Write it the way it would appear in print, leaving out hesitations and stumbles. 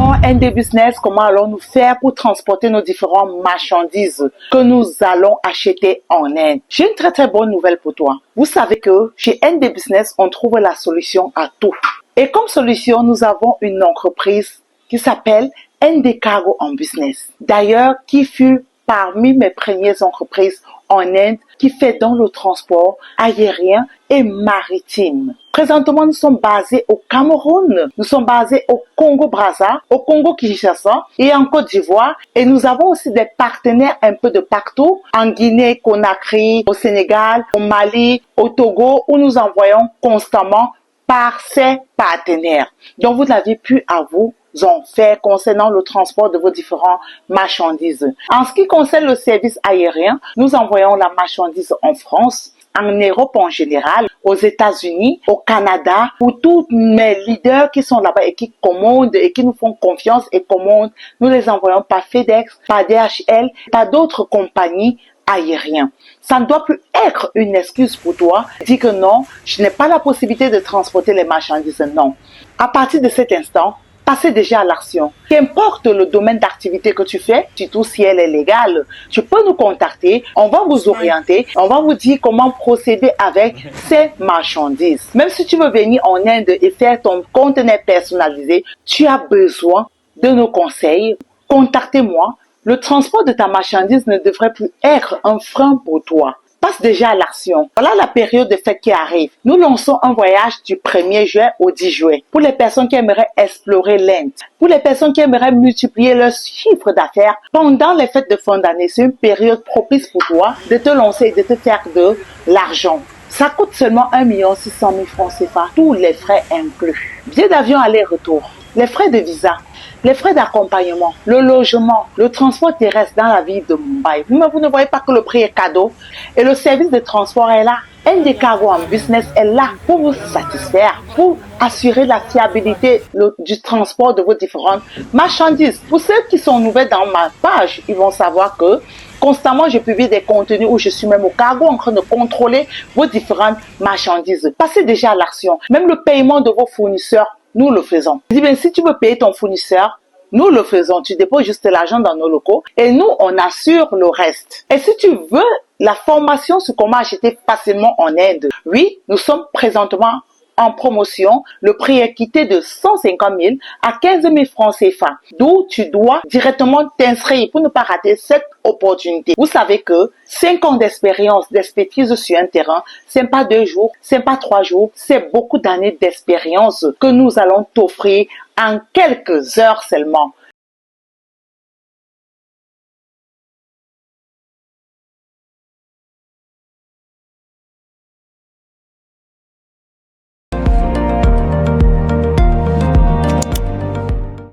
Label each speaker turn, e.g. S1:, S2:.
S1: Dans ND Business, comment allons-nous faire pour transporter nos différentes marchandises que nous allons acheter en Inde? J'ai une très bonne nouvelle pour toi. Vous savez que chez ND Business, on trouve la solution à tout. Et comme solution, nous avons une entreprise qui s'appelle ND Cargo en Business. D'ailleurs, qui fut parmi mes premières entreprises en Inde qui fait dans le transport aérien et maritime. Présentement, nous sommes basés au Cameroun, nous sommes basés au Congo-Brazza, au Congo-Kinshasa et en Côte d'Ivoire. Et nous avons aussi des partenaires un peu de partout, en Guinée, Conakry, au Sénégal, au Mali, au Togo, où nous envoyons constamment par ces partenaires. Donc, vous n'avez plus à vous en faire concernant le transport de vos différentes marchandises. En ce qui concerne le service aérien, nous envoyons la marchandise en France, en Europe en général, aux États-Unis, au Canada, pour tous mes leaders qui sont là-bas et qui commandent et qui nous font confiance et commandent. Nous les envoyons par FedEx, par DHL, par d'autres compagnies aériennes. Ça ne doit plus être une excuse pour toi. Dis que non, je n'ai pas la possibilité de transporter les marchandises. Non. À partir de cet instant, passez déjà à l'action. Qu'importe le domaine d'activité que tu fais, surtout si elle est légale, tu peux nous contacter, on va vous orienter, on va vous dire comment procéder avec ces marchandises. Même si tu veux venir en Inde et faire ton conteneur personnalisé, tu as besoin de nos conseils. Contactez-moi. Le transport de ta marchandise ne devrait plus être un frein pour toi. Passe déjà à l'action. Voilà la période de fête qui arrive. Nous lançons un voyage du 1er juin au 10 juin. Pour les personnes qui aimeraient explorer l'Inde, pour les personnes qui aimeraient multiplier leur chiffre d'affaires pendant les fêtes de fin d'année, c'est une période propice pour toi de te lancer et de te faire de l'argent. Ça coûte seulement 1 600 000 francs CFA, tous les frais inclus. Billet d'avion aller-retour, les frais de visa, les frais d'accompagnement, le logement, le transport terrestre dans la ville de Mumbai. Vous ne voyez pas que le prix est cadeau et le service de transport est là. ND Cargo en Business est là pour vous satisfaire, pour assurer la fiabilité du transport de vos différentes marchandises. Pour ceux qui sont nouvelles dans ma page, ils vont savoir que constamment, je publie des contenus où je suis même au cargo en train de contrôler vos différentes marchandises. Passez déjà à l'action. Même le paiement de vos fournisseurs, nous le faisons. Je dis bien, si tu veux payer ton fournisseur, nous le faisons. Tu déposes juste l'argent dans nos locaux et nous, on assure le reste. Et si tu veux la formation sur comment acheter facilement en Inde, oui, nous sommes présentement en promotion. Le prix est quitté de 150 000 à 15 000 francs CFA. D'où tu dois directement t'inscrire pour ne pas rater cette opportunité. Vous savez que 5 ans d'expérience, d'expertise sur un terrain, c'est pas 2 jours, c'est pas 3 jours, c'est beaucoup d'années d'expérience que nous allons t'offrir en quelques heures seulement.